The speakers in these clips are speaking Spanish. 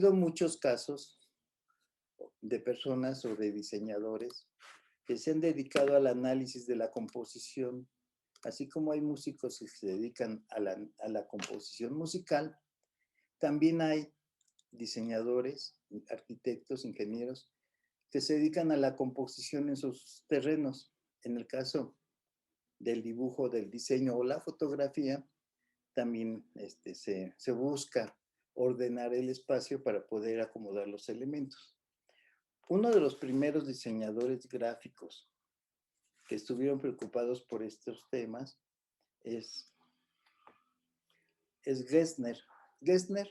Ha habido muchos casos de personas o de diseñadores que se han dedicado al análisis de la composición, así como hay músicos que se dedican a la composición musical, también hay diseñadores, arquitectos, ingenieros, que se dedican a la composición en sus terrenos. En el caso del dibujo, del diseño o la fotografía, también se busca ordenar el espacio para poder acomodar los elementos. Uno de los primeros diseñadores gráficos que estuvieron preocupados por estos temas es Gessner. Gessner,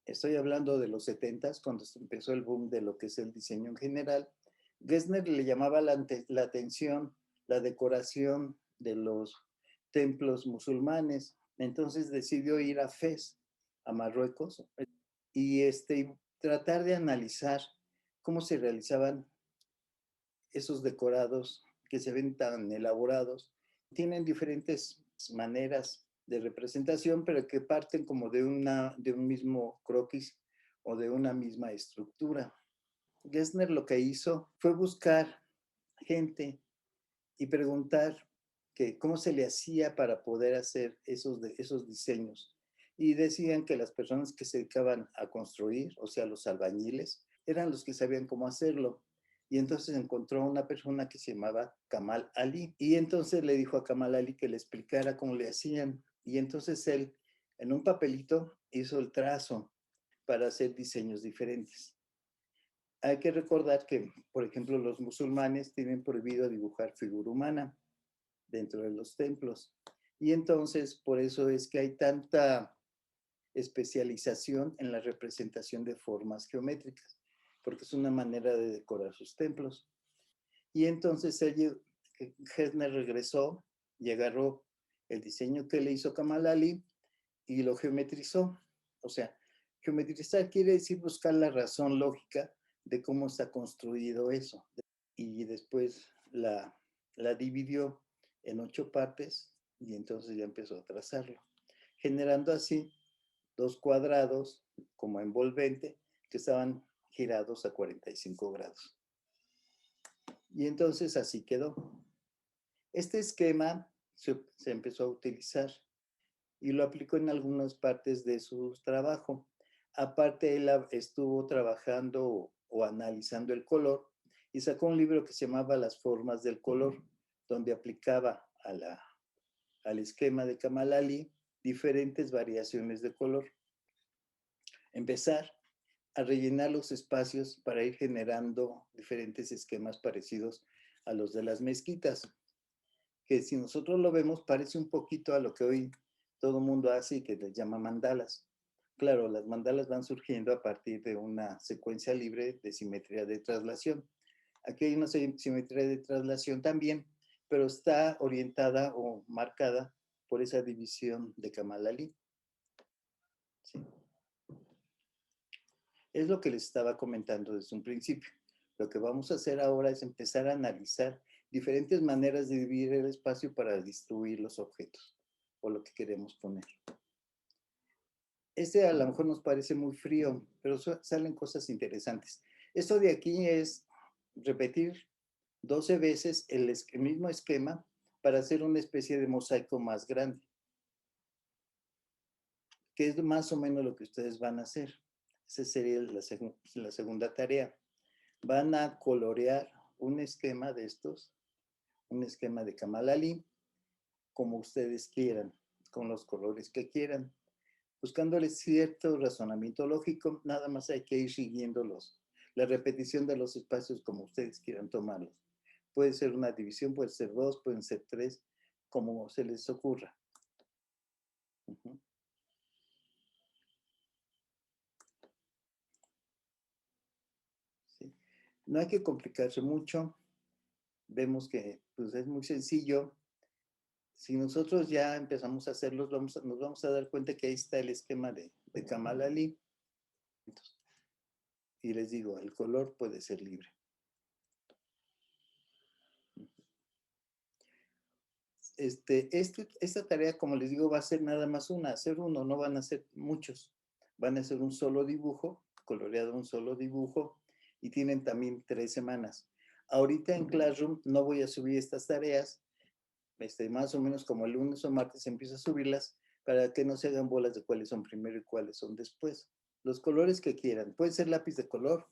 estoy hablando de los 70s, cuando empezó el boom de lo que es el diseño en general. Gessner le llamaba la atención la decoración de los templos musulmanes. Entonces decidió ir a Fez, a Marruecos, y tratar de analizar cómo se realizaban esos decorados que se ven tan elaborados. Tienen diferentes maneras de representación, pero que parten como de un mismo croquis o de una misma estructura. Gessner lo que hizo fue buscar gente y preguntar que cómo se le hacía para poder hacer esos diseños. Y decían que las personas que se dedicaban a construir, o sea, los albañiles, eran los que sabían cómo hacerlo. Y entonces encontró una persona que se llamaba Kamal Ali. Y entonces le dijo a Kamal Ali que le explicara cómo le hacían. Y entonces él, en un papelito, hizo el trazo para hacer diseños diferentes. Hay que recordar que, por ejemplo, los musulmanes tienen prohibido dibujar figura humana dentro de los templos. Y entonces, por eso es que hay tanta especialización en la representación de formas geométricas, porque es una manera de decorar sus templos. Y entonces Gessner regresó y agarró el diseño que le hizo Kamal Ali y lo geometrizó. O sea, geometrizar quiere decir buscar la razón lógica de cómo está construido eso. Y después la dividió en 8 partes y entonces ya empezó a trazarlo, generando así 2 cuadrados como envolvente que estaban girados a 45 grados. Y entonces así quedó. Este esquema se empezó a utilizar y lo aplicó en algunas partes de su trabajo. Aparte, él estuvo trabajando o analizando el color y sacó un libro que se llamaba Las formas del color, donde aplicaba al esquema de Kamal Ali diferentes variaciones de color. Empezar a rellenar los espacios para ir generando diferentes esquemas parecidos a los de las mezquitas, que si nosotros lo vemos parece un poquito a lo que hoy todo el mundo hace y que les llama mandalas. Claro, las mandalas van surgiendo a partir de una secuencia libre de simetría de traslación. Aquí hay una simetría de traslación también, pero está orientada o marcada por esa división de Kamal Ali. ¿Sí? Es lo que les estaba comentando desde un principio. Lo que vamos a hacer ahora es empezar a analizar diferentes maneras de dividir el espacio para distribuir los objetos o lo que queremos poner. A lo mejor nos parece muy frío, pero salen cosas interesantes. Esto de aquí es repetir 12 veces el mismo esquema para hacer una especie de mosaico más grande, que es más o menos lo que ustedes van a hacer. Esa sería la segunda tarea. Van a colorear un esquema de estos, un esquema de Kamal Ali, como ustedes quieran, con los colores que quieran, buscándoles cierto razonamiento lógico. Nada más hay que ir siguiendo la repetición de los espacios como ustedes quieran tomarlos. Puede ser una división, puede ser 2, pueden ser 3, como se les ocurra. ¿Sí? No hay que complicarse mucho. Vemos que pues, es muy sencillo. Si nosotros ya empezamos a hacerlos, nos vamos a dar cuenta que ahí está el esquema de Kamal Ali. Y les digo, el color puede ser libre. Esta tarea, como les digo, va a ser nada más hacer uno, no van a ser muchos. van a hacer un solo dibujo, coloreado un solo dibujo, y tienen también 3 semanas. Ahorita en Classroom no voy a subir estas tareas, más o menos como el lunes o martes empiezo a subirlas para que no se hagan bolas de cuáles son primero y cuáles son después. Los colores que quieran, puede ser lápiz de color,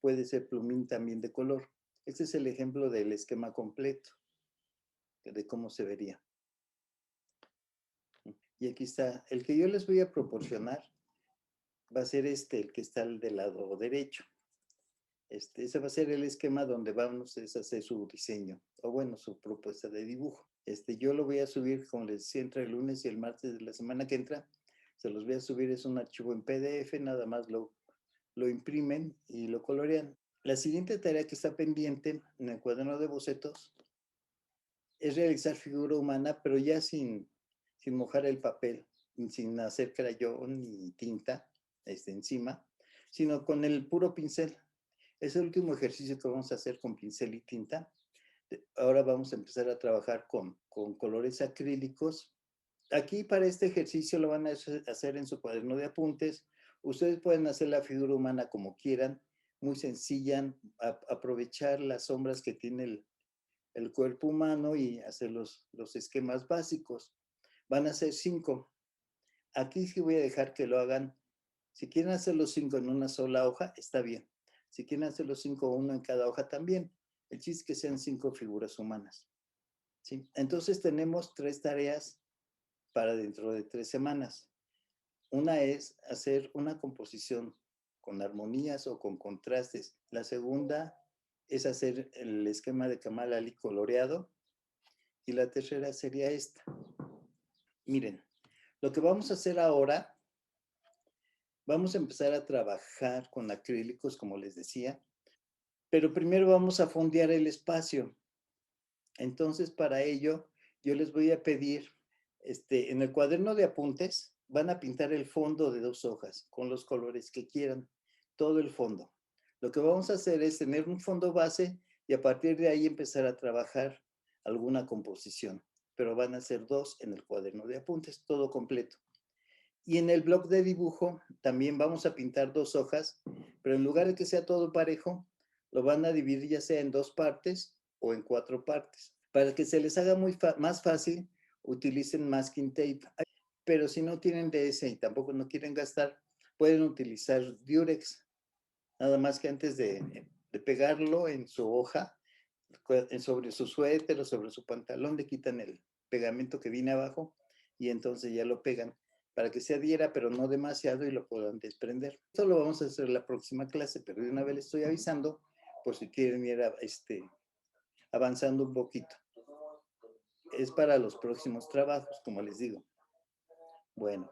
puede ser plumín también de color. Este es el ejemplo del esquema completo, de cómo se vería. Y aquí está, el que yo les voy a proporcionar va a ser el que está del lado derecho. Ese va a ser el esquema donde vamos a hacer su diseño, o bueno, su propuesta de dibujo. Yo lo voy a subir, como les decía, entre el lunes y el martes de la semana que entra. Se los voy a subir, es un archivo en PDF, nada más lo imprimen y lo colorean. La siguiente tarea que está pendiente en el cuaderno de bocetos es realizar figura humana, pero ya sin mojar el papel, sin hacer crayón ni tinta encima, sino con el puro pincel. Es el último ejercicio que vamos a hacer con pincel y tinta. Ahora vamos a empezar a trabajar con colores acrílicos. Aquí para este ejercicio lo van a hacer en su cuaderno de apuntes. Ustedes pueden hacer la figura humana como quieran, muy sencilla, aprovechar las sombras que tiene el cuerpo humano y hacer los esquemas básicos. Van a ser 5. Aquí sí voy a dejar que lo hagan. Si quieren hacer los 5 en una sola hoja, está bien. Si quieren hacer los 5, uno en cada hoja también. El chiste es que sean 5 figuras humanas. ¿Sí? Entonces tenemos 3 tareas para dentro de 3 semanas. Una es hacer una composición con armonías o con contrastes. La segunda es hacer el esquema de Kamal Ali coloreado. Y la tercera sería esta. Miren, lo que vamos a hacer ahora, vamos a empezar a trabajar con acrílicos, como les decía, pero primero vamos a fondear el espacio. Entonces, para ello, yo les voy a pedir, en el cuaderno de apuntes, van a pintar el fondo de 2 hojas con los colores que quieran, todo el fondo. Lo que vamos a hacer es tener un fondo base y a partir de ahí empezar a trabajar alguna composición, pero van a ser 2 en el cuaderno de apuntes, todo completo. Y en el bloc de dibujo también vamos a pintar 2 hojas, pero en lugar de que sea todo parejo, lo van a dividir ya sea en 2 partes o en 4 partes. Para que se les haga más fácil, utilicen masking tape. Pero si no tienen de ese y tampoco no quieren gastar, pueden utilizar Durex. Nada más que antes de pegarlo en su hoja, sobre su suéter o sobre su pantalón, le quitan el pegamento que viene abajo y entonces ya lo pegan para que se adhiera, pero no demasiado y lo puedan desprender. Esto lo vamos a hacer en la próxima clase, pero de una vez les estoy avisando por si quieren ir avanzando un poquito. Es para los próximos trabajos, como les digo. Bueno,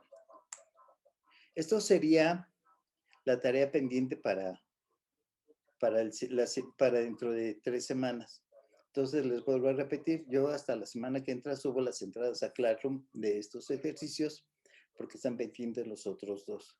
esto sería la tarea pendiente para dentro de 3 semanas. Entonces les vuelvo a repetir, yo hasta la semana que entra subo las entradas a Classroom de estos ejercicios porque están pendientes los otros 2.